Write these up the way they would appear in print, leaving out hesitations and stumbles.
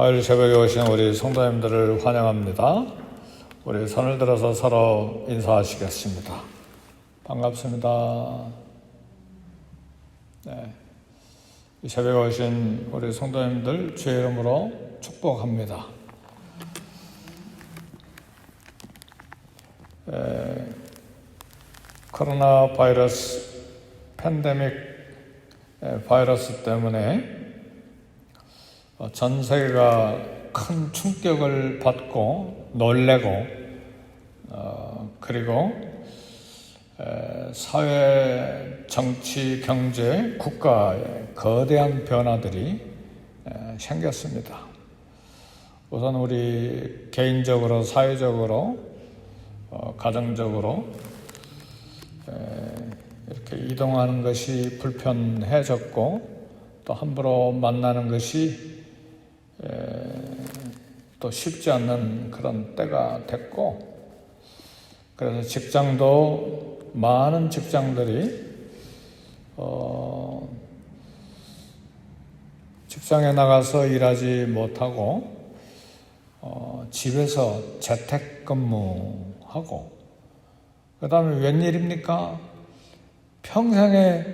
화요일 새벽에 오신 우리 성도님들을 환영합니다. 우리 손을 들어서 서로 인사하시겠습니다. 반갑습니다. 네. 이 새벽에 오신 우리 성도님들 주의 이름으로 축복합니다. 코로나 바이러스 팬데믹 바이러스 때문에 전 세계가 큰 충격을 받고 놀래고 그리고 사회, 정치, 경제, 국가에 거대한 변화들이 생겼습니다. 우선 우리 개인적으로, 사회적으로, 가정적으로 이렇게 이동하는 것이 불편해졌고 또 함부로 만나는 것이 또 쉽지 않는 그런 때가 됐고, 그래서 직장도 많은 직장들이 직장에 나가서 일하지 못하고 집에서 재택근무하고, 그 다음에 웬일입니까? 평생에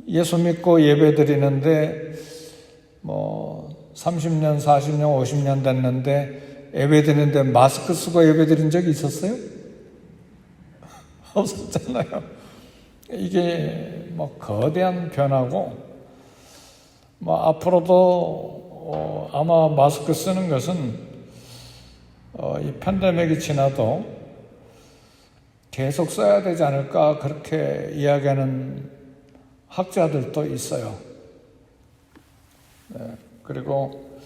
예수 믿고 예배 드리는데 30년, 40년, 50년 됐는데 예배 드리는데 마스크 쓰고 예배 드린 적이 있었어요? 없었잖아요. 이게 거대한 변화고, 앞으로도 아마 마스크 쓰는 것은 이 팬데믹이 지나도 계속 써야 되지 않을까, 그렇게 이야기하는 학자들도 있어요. 네. 그리고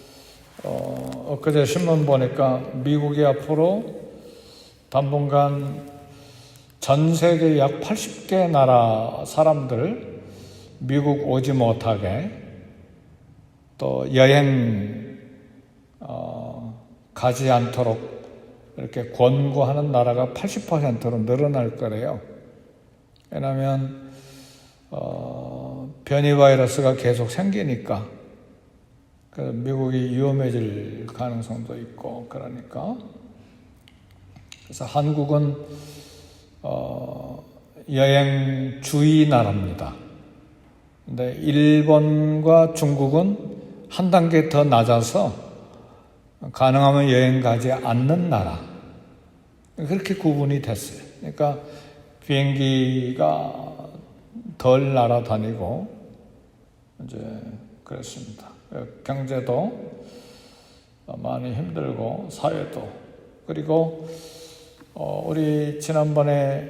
엊그제 신문 보니까 미국이 앞으로 당분간 전 세계 약 80개 나라 사람들 미국 오지 못하게, 또 여행 가지 않도록 이렇게 권고하는 나라가 80%로 늘어날 거래요. 왜냐하면 변이 바이러스가 계속 생기니까 미국이 위험해질 가능성도 있고, 그러니까. 그래서 한국은 여행 주의 나라입니다. 근데 일본과 중국은 한 단계 더 낮아서 가능하면 여행 가지 않는 나라, 그렇게 구분이 됐어요. 그러니까 비행기가 덜 날아다니고 이제 그렇습니다. 경제도 많이 힘들고 사회도. 그리고 우리 지난번에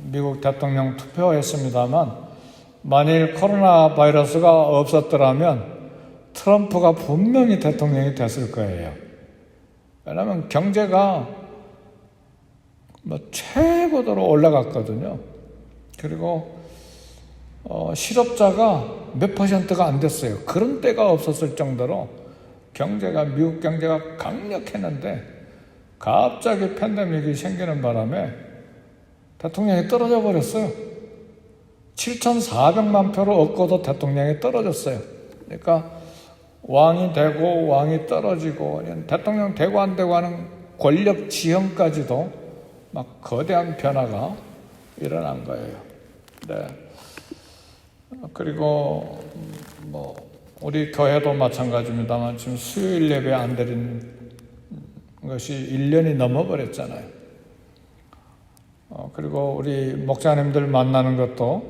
미국 대통령 투표했습니다만, 만일 코로나 바이러스가 없었더라면 트럼프가 분명히 대통령이 됐을 거예요. 왜냐하면 경제가 최고도로 올라갔거든요. 그리고 실업자가 몇 %가 안 됐어요. 그런 때가 없었을 정도로 미국 경제가 강력했는데, 갑자기 팬데믹이 생기는 바람에 대통령이 떨어져 버렸어요. 7,400만 표를 얻고도 대통령이 떨어졌어요. 그러니까 왕이 되고 왕이 떨어지고, 대통령 되고 안 되고 하는 권력 지형까지도 거대한 변화가 일어난 거예요. 네. 그리고 우리 교회도 마찬가지입니다만 지금 수요일 예배 안 드린 것이 1년이 넘어버렸잖아요. 그리고 우리 목사님들 만나는 것도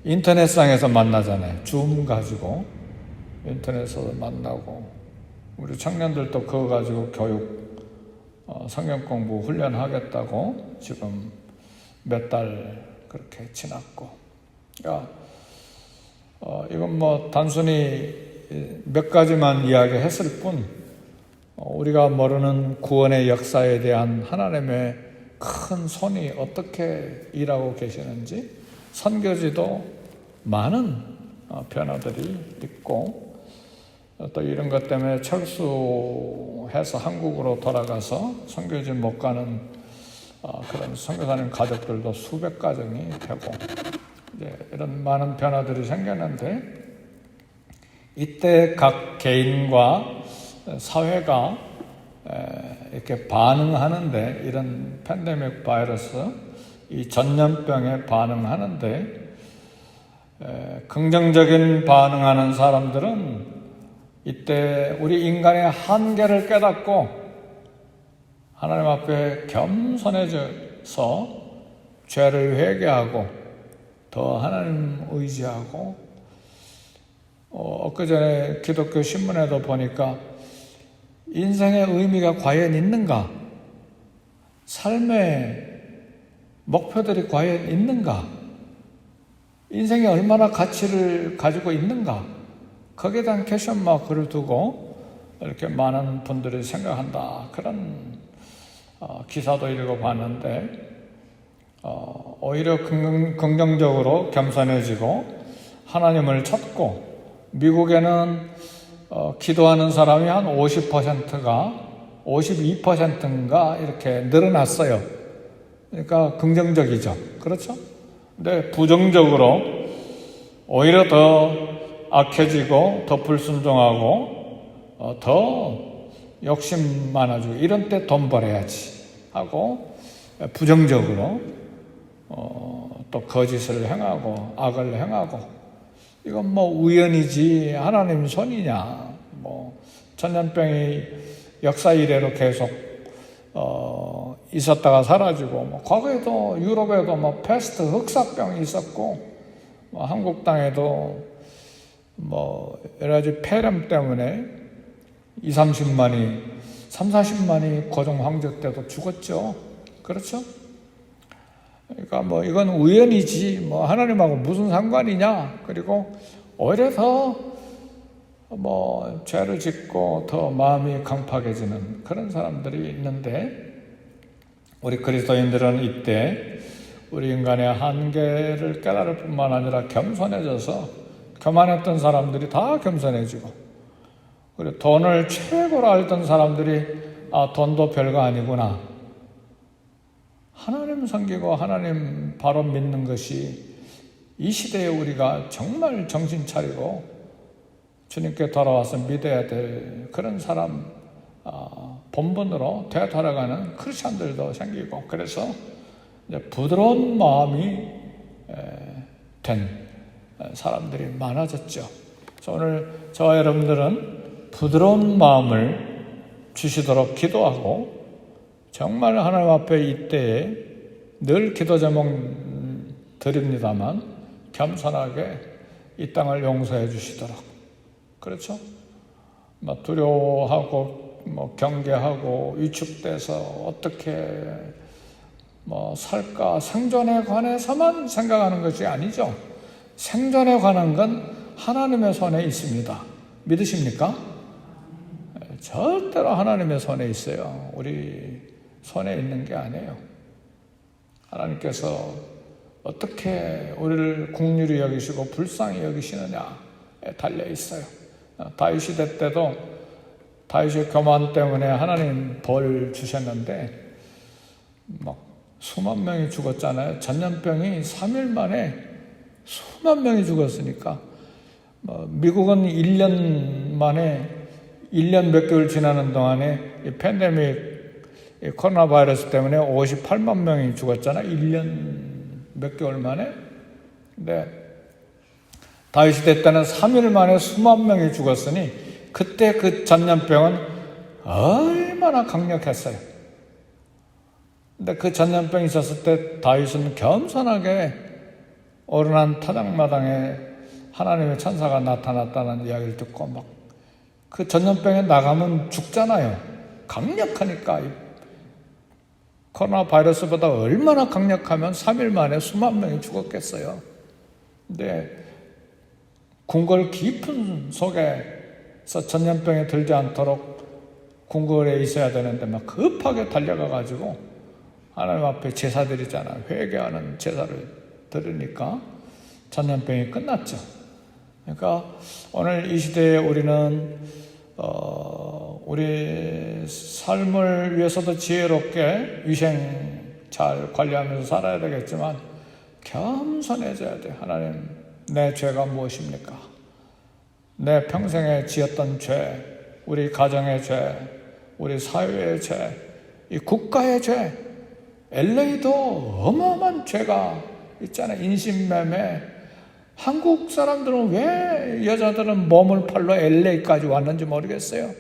인터넷상에서 만나잖아요. 줌 가지고 인터넷에서 만나고, 우리 청년들도 그거 가지고 교육, 성경 공부 훈련하겠다고 지금 몇 달 그렇게 지났고. 그러니까 이건 단순히 몇 가지만 이야기했을 뿐, 우리가 모르는 구원의 역사에 대한 하나님의 큰 손이 어떻게 일하고 계시는지, 선교지도 많은 변화들이 있고, 또 이런 것 때문에 철수해서 한국으로 돌아가서 선교지 못 가는 그런 선교사님 가족들도 수백 가정이 되고, 이런 많은 변화들이 생겼는데, 이때 각 개인과 사회가 이렇게 반응하는데, 이런 팬데믹 바이러스, 이 전염병에 반응하는데 긍정적인 반응하는 사람들은 이때 우리 인간의 한계를 깨닫고 하나님 앞에 겸손해져서 죄를 회개하고 더 하나님 의지하고, 엊그전에 기독교 신문에도 보니까 인생의 의미가 과연 있는가? 삶의 목표들이 과연 있는가? 인생이 얼마나 가치를 가지고 있는가? 거기에 대한 퀘스천 마크를 두고 이렇게 많은 분들이 생각한다. 그런 기사도 읽어봤는데, 오히려 긍정적으로 겸손해지고 하나님을 찾고, 미국에는 기도하는 사람이 한 50%가 52%인가 이렇게 늘어났어요. 그러니까 긍정적이죠. 그렇죠? 근데 부정적으로 오히려 더 악해지고 더 불순종하고 더 욕심 많아지고, 이런 때 돈 벌어야지 하고 부정적으로 또 거짓을 행하고 악을 행하고, 이건 뭐 우연이지 하나님 손이냐. 뭐 전염병이 역사 이래로 계속 있었다가 사라지고, 뭐 과거에도 유럽에도 뭐 패스트 흑사병이 있었고, 뭐 한국 땅에도 뭐 여러 가지 폐렴 때문에 30, 40만이 고종 황제 때도 죽었죠. 그렇죠? 그러니까 뭐 이건 우연이지 뭐 하나님하고 무슨 상관이냐. 그리고 오히려 더 뭐 죄를 짓고 더 마음이 강팍해지는 그런 사람들이 있는데, 우리 그리스도인들은 이때 우리 인간의 한계를 깨달을 뿐만 아니라 겸손해져서, 교만했던 사람들이 다 겸손해지고, 그리고 돈을 최고로 알던 사람들이 돈도 별거 아니구나, 하나님 섬기고 하나님 바로 믿는 것이 이 시대에 우리가 정말 정신 차리고 주님께 돌아와서 믿어야 될 그런 사람 본분으로 되돌아가는 크리스찬들도 생기고, 그래서 이제 부드러운 마음이 된 사람들이 많아졌죠. 그래서 오늘 저와 여러분들은 부드러운 마음을 주시도록 기도하고, 정말 하나님 앞에 이때에 늘 기도 제목 드립니다만 겸손하게 이 땅을 용서해 주시도록. 그렇죠? 뭐 두려워하고 뭐 경계하고 위축돼서 어떻게 뭐 살까, 생존에 관해서만 생각하는 것이 아니죠. 생존에 관한 건 하나님의 손에 있습니다. 믿으십니까? 절대로 하나님의 손에 있어요. 우리 손에 있는 게 아니에요. 하나님께서 어떻게 우리를 긍휼히 여기시고 불쌍히 여기시느냐에 달려 있어요. 다윗 시대 때도 다윗의 교만 때문에 하나님 벌 주셨는데 막 수만 명이 죽었잖아요. 전염병이 3일 만에 수만 명이 죽었으니까, 미국은 1년 만에 1년 몇 개월 지나는 동안에 이 팬데믹, 코로나 바이러스 때문에 58만 명이 죽었잖아요. 1년 몇 개월 만에. 근데 다윗 시대 때는 3일 만에 수만 명이 죽었으니 그때 그 전염병은 얼마나 강력했어요. 근데 그 전염병이 있었을 때 다윗은 겸손하게 어른한 타작마당에 하나님의 천사가 나타났다는 이야기를 듣고 막 그 전염병에 나가면 죽잖아요. 강력하니까. 코로나 바이러스보다 얼마나 강력하면 3일 만에 수만 명이 죽었겠어요. 근데 궁궐 깊은 속에서 전염병에 들지 않도록 궁궐에 있어야 되는데 막 급하게 달려가가지고 하나님 앞에 제사 드리잖아요. 회개하는 제사를 드리니까 전염병이 끝났죠. 그러니까 오늘 이 시대에 우리는 우리 삶을 위해서도 지혜롭게 위생 잘 관리하면서 살아야 되겠지만 겸손해져야 돼. 하나님, 내 죄가 무엇입니까? 내 평생에 지었던 죄, 우리 가정의 죄, 우리 사회의 죄, 이 국가의 죄, LA도 어마어마한 죄가 있잖아요. 인신매매. 한국 사람들은 왜 여자들은 몸을 팔러 LA까지 왔는지 모르겠어요.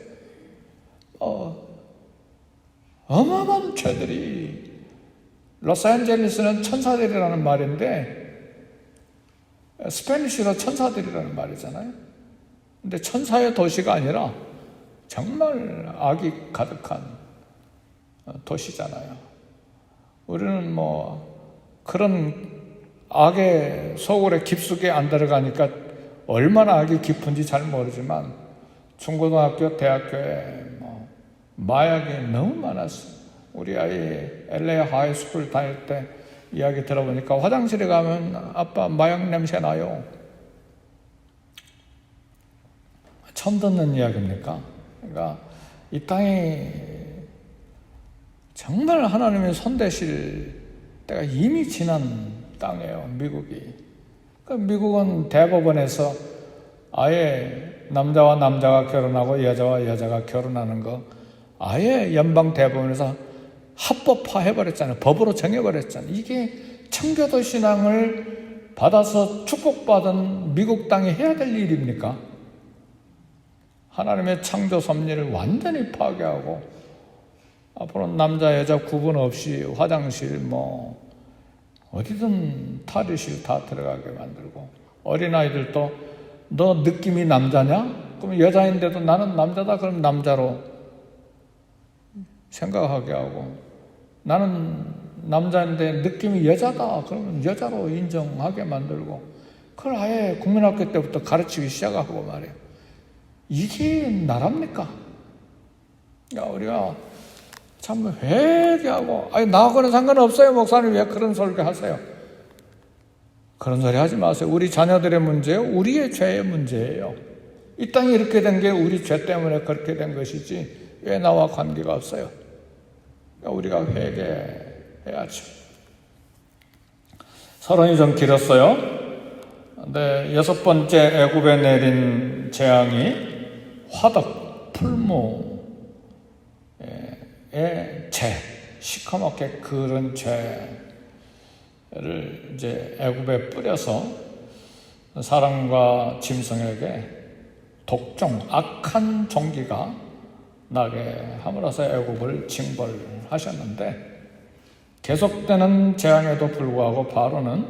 어마어마한 죄들이, 로스앤젤레스는 천사들이라는 말인데 스페니쉬로 천사들이라는 말이잖아요. 근데 천사의 도시가 아니라 정말 악이 가득한 도시잖아요. 우리는 그런 악의 소굴에 깊숙이 안 들어가니까 얼마나 악이 깊은지 잘 모르지만 중고등학교, 대학교에 마약이 너무 많았어요. 우리 아이 LA 하이스쿨 다닐 때 이야기 들어보니까 화장실에 가면 아빠 마약 냄새 나요. 처음 듣는 이야기입니까? 그러니까 이 땅이 정말 하나님의 손대실 때가 이미 지난 땅이에요, 미국이. 그러니까 미국은 대법원에서 아예 남자와 남자가 결혼하고 여자와 여자가 결혼하는 거 아예 연방 대법원에서 합법화 해버렸잖아요. 법으로 정해버렸잖아요. 이게 청교도 신앙을 받아서 축복받은 미국 땅이 해야 될 일입니까? 하나님의 창조 섭리를 완전히 파괴하고 앞으로 남자 여자 구분 없이 화장실 어디든 탈의실 다 들어가게 만들고, 어린아이들도 너 느낌이 남자냐? 그럼 여자인데도 나는 남자다 그럼 남자로 생각하게 하고, 나는 남자인데 느낌이 여자다 그러면 여자로 인정하게 만들고, 그걸 아예 국민학교 때부터 가르치기 시작하고 말이에요. 이게 나랍니까? 우리가 참 회개하고, 나하고는 상관없어요 목사님 왜 그런 소리 하세요? 그런 소리 하지 마세요. 우리 자녀들의 문제예요. 우리의 죄의 문제예요. 이 땅이 이렇게 된 게 우리 죄 때문에 그렇게 된 것이지 왜 나와 관계가 없어요? 우리가 회개해야죠. 서론이 좀 길었어요. 근데 6번째 애굽에 내린 재앙이 화덕, 풀무의 죄, 시커멓게 그런 죄를 이제 애굽에 뿌려서 사람과 짐승에게 독종, 악한 종기가 나게 함으로써 애굽을 징벌하셨는데, 계속되는 재앙에도 불구하고 바로는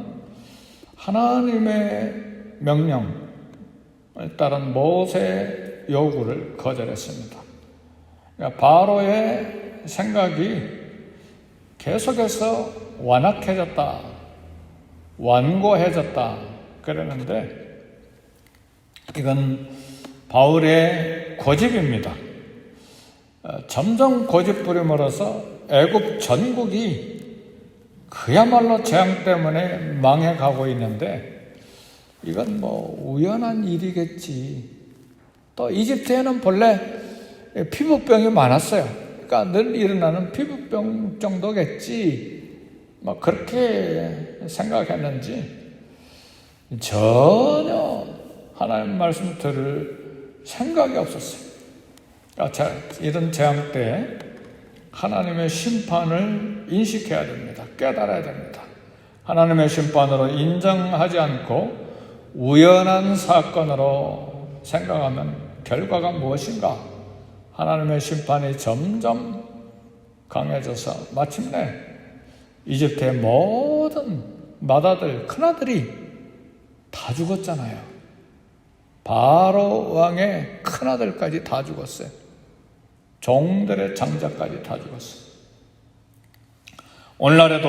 하나님의 명령에 따른 모세의 요구를 거절했습니다. 그러니까 바로의 생각이 계속해서 완악해졌다, 완고해졌다 그러는데, 이건 바울의 고집입니다. 점점 고집 부림으로써 애굽 전국이 그야말로 재앙 때문에 망해가고 있는데, 이건 우연한 일이겠지. 또 이집트에는 본래 피부병이 많았어요. 그러니까 늘 일어나는 피부병 정도겠지. 그렇게 생각했는지 전혀 하나님 말씀 들을 생각이 없었어요. 이런 재앙 때 하나님의 심판을 인식해야 됩니다. 깨달아야 됩니다. 하나님의 심판으로 인정하지 않고 우연한 사건으로 생각하면 결과가 무엇인가? 하나님의 심판이 점점 강해져서 마침내 이집트의 모든 맏아들, 큰아들이 다 죽었잖아요. 바로 왕의 큰아들까지 다 죽었어요. 종들의 장자까지 다 죽었어요. 오늘날에도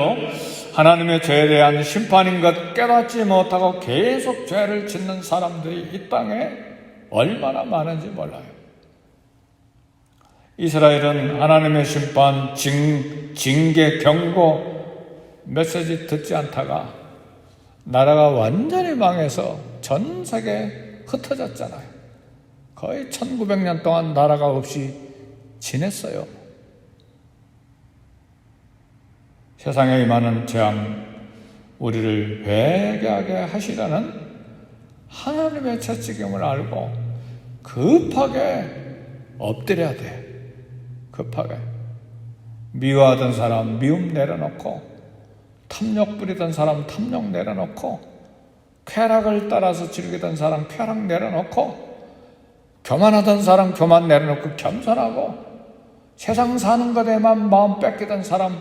하나님의 죄에 대한 심판인 것 깨닫지 못하고 계속 죄를 짓는 사람들이 이 땅에 얼마나 많은지 몰라요. 이스라엘은 하나님의 심판, 징계, 경고 메시지 듣지 않다가 나라가 완전히 망해서 전 세계에 흩어졌잖아요. 거의 1900년 동안 나라가 없이 지냈어요. 세상에 임하는 재앙, 우리를 회개하게 하시라는 하나님의 죄책임을 알고 급하게 엎드려야 돼. 급하게. 미워하던 사람 미움 내려놓고, 탐욕 부리던 사람 탐욕 내려놓고, 쾌락을 따라서 즐기던 사람 쾌락 내려놓고, 교만하던 사람 교만 내려놓고 겸손하고, 세상 사는 것에만 마음 뺏기던 사람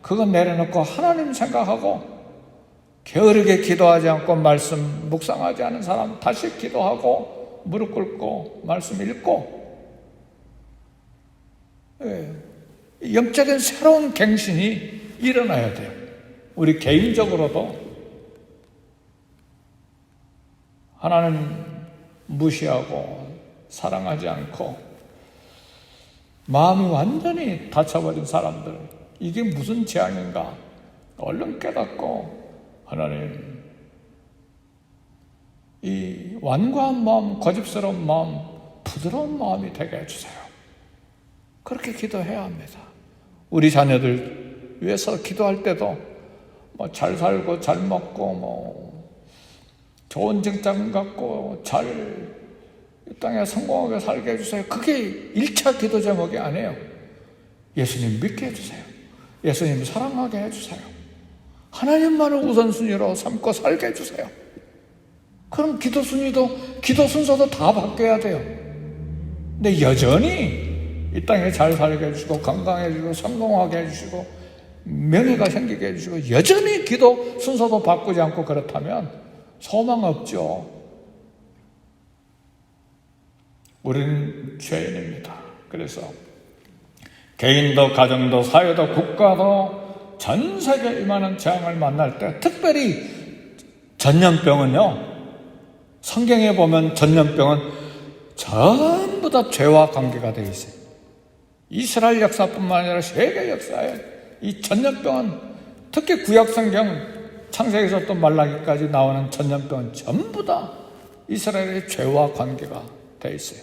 그거 내려놓고 하나님 생각하고, 게으르게 기도하지 않고 말씀 묵상하지 않은 사람 다시 기도하고 무릎 꿇고 말씀 읽고, 영적인 새로운 갱신이 일어나야 돼요. 우리 개인적으로도 하나님 무시하고 사랑하지 않고 마음이 완전히 닫혀버린 사람들, 이게 무슨 재앙인가 얼른 깨닫고, 하나님 이 완고한 마음, 고집스러운 마음, 부드러운 마음이 되게 해주세요. 그렇게 기도해야 합니다. 우리 자녀들 위해서 기도할 때도 뭐 잘 살고 잘 먹고 뭐 좋은 직장 갖고 잘 이 땅에 성공하게 살게 해주세요. 그게 1차 기도 제목이 아니에요. 예수님 믿게 해주세요. 예수님 사랑하게 해주세요. 하나님만을 우선순위로 삼고 살게 해주세요. 그럼 기도 순서도 다 바뀌어야 돼요. 근데 여전히 이 땅에 잘 살게 해주시고 건강해주시고 성공하게 해주시고 명예가 생기게 해주시고 여전히 기도 순서도 바꾸지 않고 그렇다면 소망 없죠. 우리는 죄인입니다. 그래서 개인도 가정도 사회도 국가도 전 세계 임하는 재앙을 만날 때, 특별히 전염병은요, 성경에 보면 전염병은 전부 다 죄와 관계가 되어 있어요. 이스라엘 역사뿐만 아니라 세계 역사에 이 전염병은, 특히 구약 성경 창세기에서부터 말라기까지 나오는 전염병은 전부 다 이스라엘의 죄와 관계가 되어 있어요.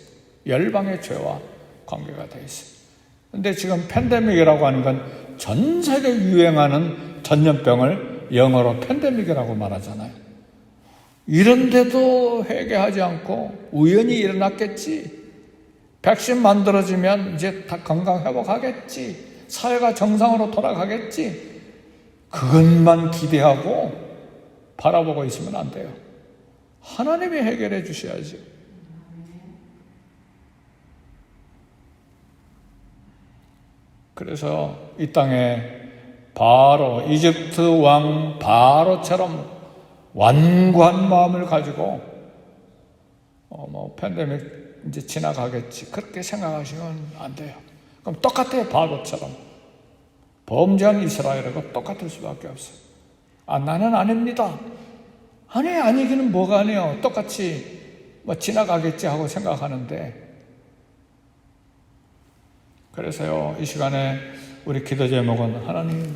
열방의 죄와 관계가 되어 있어요. 근데 지금 팬데믹이라고 하는 건 전 세계 유행하는 전염병을 영어로 팬데믹이라고 말하잖아요. 이런데도 회개하지 않고 우연히 일어났겠지, 백신 만들어지면 이제 다 건강 회복하겠지, 사회가 정상으로 돌아가겠지, 그것만 기대하고 바라보고 있으면 안 돼요. 하나님이 해결해 주셔야죠. 그래서 이 땅에 바로 이집트 왕 바로처럼 완고한 마음을 가지고 팬데믹 이제 지나가겠지 그렇게 생각하시면 안 돼요. 그럼 똑같아요. 바로처럼 범죄한 이스라엘하고 똑같을 수밖에 없어요. 나는 아닙니다. 아니기는 뭐가 아니에요. 똑같이 지나가겠지 하고 생각하는데, 그래서요, 이 시간에 우리 기도 제목은 하나님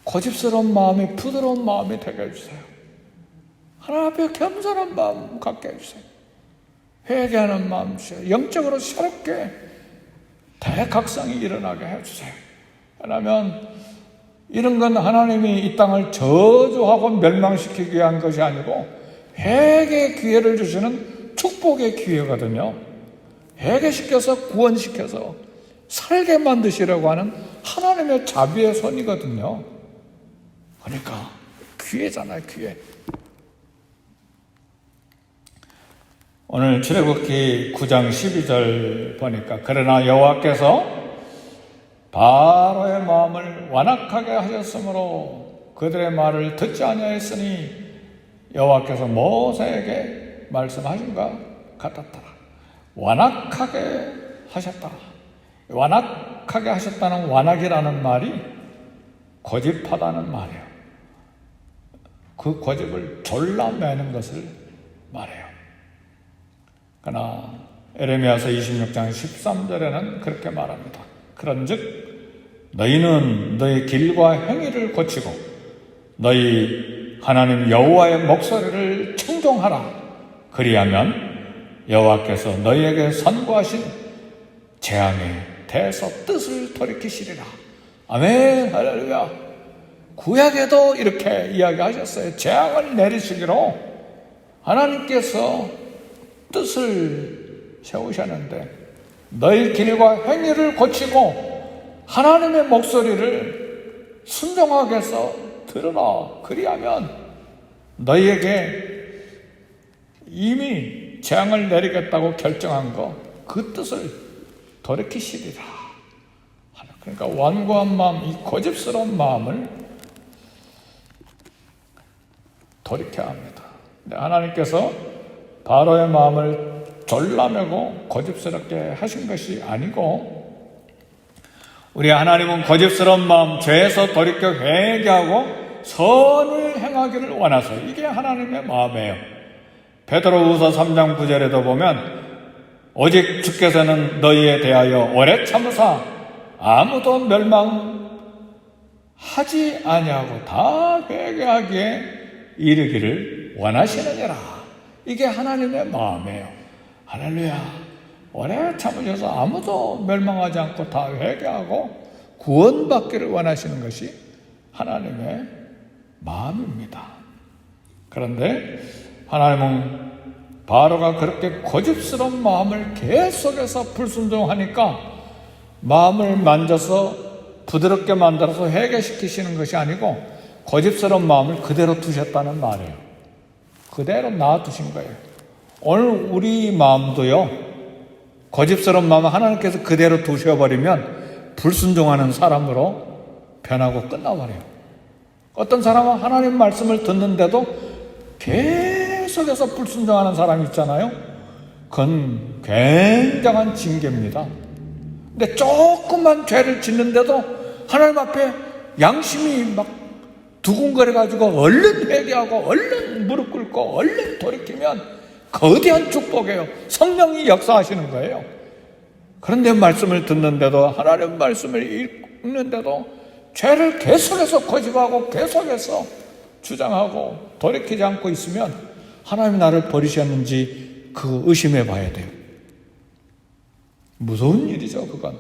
고집스러운 마음이 부드러운 마음이 되게 해주세요. 하나님 앞에 겸손한 마음 갖게 해주세요. 회개하는 마음 주세요. 영적으로 새롭게 대각성이 일어나게 해주세요. 왜냐하면 이런 건 하나님이 이 땅을 저주하고 멸망시키기 위한 것이 아니고 회개의 기회를 주시는 축복의 기회거든요. 회개시켜서 구원시켜서 살게 만드시려고 하는 하나님의 자비의 손이거든요. 그러니까 기회잖아요, 기회. 오늘 출애굽기 9장 12절 보니까, 그러나 여호와께서 바로의 마음을 완악하게 하셨으므로 그들의 말을 듣지 아니하였으니 여호와께서 모세에게 말씀하신 것 같았더라. 완악하게 하셨다. 완악하게 하셨다는 완악이라는 말이 고집하다는 말이에요. 그 고집을 졸라매는 것을 말해요. 그러나 에레미야서 26장 13절에는 그렇게 말합니다. 그런즉 너희는 너희 길과 행위를 고치고 너희 하나님 여호와의 목소리를 청종하라. 그리하면 여호와께서 너희에게 선고하신 재앙에 대해서 뜻을 돌이키시리라. 아멘, 할렐루야. 구약에도 이렇게 이야기하셨어요. 재앙을 내리시기로 하나님께서 뜻을 세우셨는데 너희 길과 행위를 고치고 하나님의 목소리를 순종하게 해서 들으라. 그리하면 너희에게 이미 재앙을 내리겠다고 결정한 그 뜻을 돌이키시리라. 그러니까 완고한 마음, 이 고집스러운 마음을 돌이켜야 합니다. 하나님께서 바로의 마음을 졸라매고 고집스럽게 하신 것이 아니고, 우리 하나님은 고집스러운 마음, 죄에서 돌이켜 회개하고 선을 행하기를 원하세요. 이게 하나님의 마음이에요. 베드로후서 3장 9절에도 보면 오직 주께서는 너희에 대하여 오래 참으사 아무도 멸망하지 아니하고 다 회개하기에 이르기를 원하시느니라. 이게 하나님의 마음이에요. 할렐루야. 오래 참으셔서 아무도 멸망하지 않고 다 회개하고 구원받기를 원하시는 것이 하나님의 마음입니다. 그런데 하나님은 바로가 그렇게 고집스러운 마음을 계속해서 불순종하니까 마음을 만져서 부드럽게 만들어서 회개시키시는 것이 아니고 고집스러운 마음을 그대로 두셨다는 말이에요. 그대로 놔두신 거예요. 오늘 우리 마음도요, 고집스러운 마음을 하나님께서 그대로 두셔버리면 불순종하는 사람으로 변하고 끝나버려요. 어떤 사람은 하나님 말씀을 듣는데도 계속해서 불순종하는 사람이 있잖아요. 그건 굉장한 징계입니다. 근데 조금만 죄를 짓는데도 하나님 앞에 양심이 막 두근거려가지고 얼른 회개하고 얼른 무릎 꿇고 얼른 돌이키면 거대한 축복이에요. 성령이 역사하시는 거예요. 그런데 말씀을 듣는데도, 하나님 말씀을 읽는데도 죄를 계속해서 고집하고 계속해서 주장하고 돌이키지 않고 있으면 하나님이 나를 버리셨는지 그 의심해 봐야 돼요. 무서운 일이죠, 그건.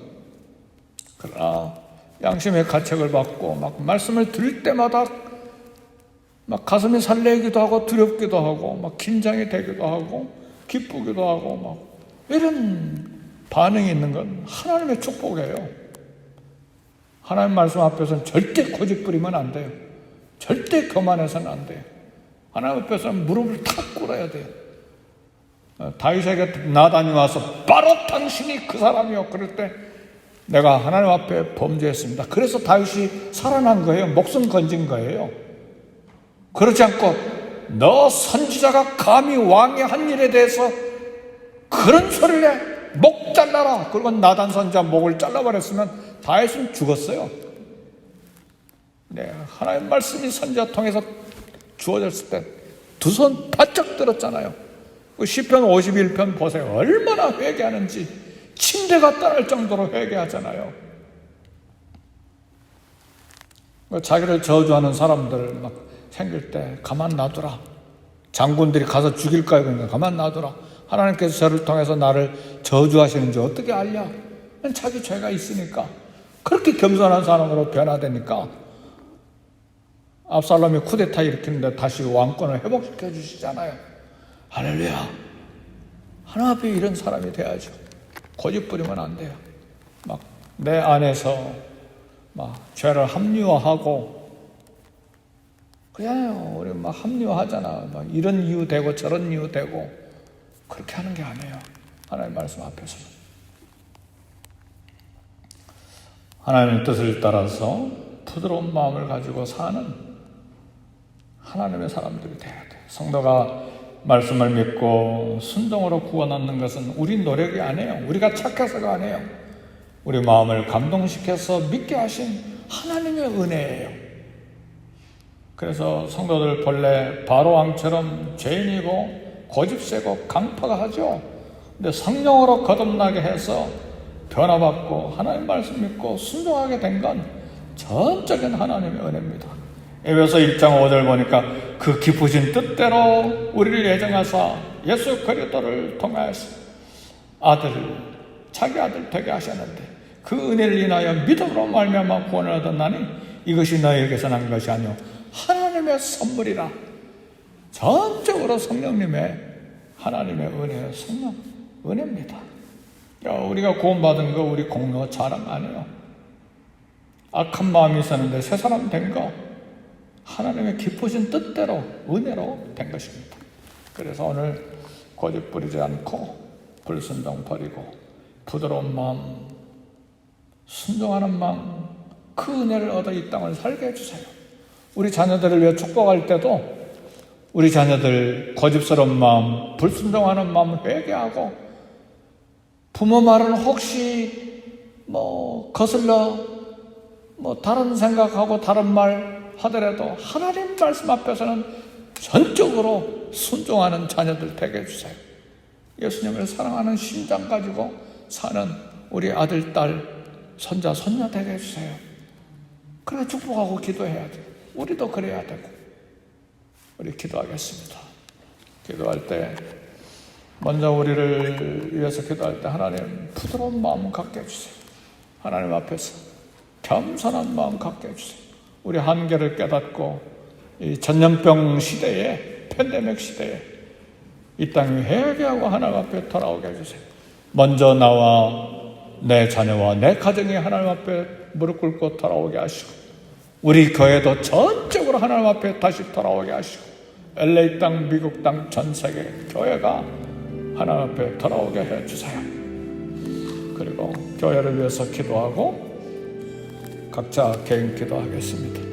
그러나 양심의 가책을 받고 막 말씀을 들을 때마다 막 가슴이 설레기도 하고 두렵기도 하고 막 긴장이 되기도 하고 기쁘기도 하고 막 이런 반응이 있는 건 하나님의 축복이에요. 하나님 말씀 앞에서는 절대 고집 부리면 안 돼요. 절대 교만해서는 안 돼요. 하나님 앞에서는 무릎을 탁 꿇어야 돼요. 다윗에게 나단이 와서 바로 당신이 그 사람이요, 그럴 때 내가 하나님 앞에 범죄했습니다. 그래서 다윗이 살아난 거예요. 목숨 건진 거예요. 그렇지 않고 너 선지자가 감히 왕의 한 일에 대해서 그런 소리를 해, 목 잘라라. 그리고 나단 선지자 목을 잘라버렸으면 다윗은 죽었어요. 네, 하나님 말씀이 선지자 통해서 주어졌을 때 두 손 바짝 들었잖아요. 시편 51편 보세요. 얼마나 회개하는지 침대가 떠날 정도로 회개하잖아요. 자기를 저주하는 사람들 막 생길 때 가만 놔두라. 장군들이 가서 죽일까 그러니까 가만 놔두라. 하나님께서 저를 통해서 나를 저주하시는지 어떻게 알냐? 자기 죄가 있으니까. 그렇게 겸손한 사람으로 변화되니까 압살롬이 쿠데타 일으키는데 다시 왕권을 회복시켜 주시잖아요. 할렐루야. 하나님 앞에 이런 사람이 돼야죠. 고집 부리면 안 돼요. 막 내 안에서 막 죄를 합리화하고, 그냥 우리 막 합리화하잖아. 막 이런 이유 되고 저런 이유 되고, 그렇게 하는 게 아니에요. 하나님 말씀 앞에서 하나님의 뜻을 따라서 부드러운 마음을 가지고 사는 하나님의 사람들이 돼야 돼. 성도가 말씀을 믿고 순종으로 구원 얻는 것은 우리 노력이 아니에요. 우리가 착해서가 아니에요. 우리 마음을 감동시켜서 믿게 하신 하나님의 은혜예요. 그래서 성도들 본래 바로 왕처럼 죄인이고 고집세고 강파가 하죠. 근데 성령으로 거듭나게 해서 변화받고 하나님 말씀 믿고 순종하게 된 건 전적인 하나님의 은혜입니다. 에베소 1장 5절 보니까 그 기쁘신 뜻대로 우리를 예정하사 예수 그리스도를 통하여서 자기 아들 되게 하셨는데 그 은혜를 인하여 믿음으로 말미암아 구원을 얻었나니 이것이 너희에게서 난 것이 아니요 하나님의 선물이라. 전적으로 성령님의 하나님의 은혜예요. 성령 은혜입니다. 우리가 구원받은 거 우리 공로 자랑 아니에요. 악한 마음이 있었는데 새 사람 된 거 하나님의 기쁘신 뜻대로 은혜로 된 것입니다. 그래서 오늘 고집 부리지 않고 불순종 버리고 부드러운 마음, 순종하는 마음, 그 은혜를 얻어 이 땅을 살게 해주세요. 우리 자녀들을 위해 축복할 때도 우리 자녀들 고집스러운 마음, 불순종하는 마음을 회개하고 부모 말은 혹시 거슬러 다른 생각하고 다른 말 하더라도 하나님 말씀 앞에서는 전적으로 순종하는 자녀들 되게 해주세요. 예수님을 사랑하는 심장 가지고 사는 우리 아들, 딸, 손자, 손녀 되게 해주세요. 그래 축복하고 기도해야 돼요. 우리도 그래야 되고. 우리 기도하겠습니다. 기도할 때 먼저 우리를 위해서 기도할 때 하나님 부드러운 마음 갖게 해주세요. 하나님 앞에서 겸손한 마음 갖게 해주세요. 우리 한계를 깨닫고 이 전염병 시대에, 팬데믹 시대에 이 땅이 회개하고 하나님 앞에 돌아오게 해주세요. 먼저 나와 내 자녀와 내 가정이 하나님 앞에 무릎 꿇고 돌아오게 하시고 우리 교회도 전적으로 하나님 앞에 다시 돌아오게 하시고 LA 땅, 미국 땅, 전 세계 교회가 하나님 앞에 돌아오게 해주세요. 그리고 교회를 위해서 기도하고 각자 개인 기도하겠습니다.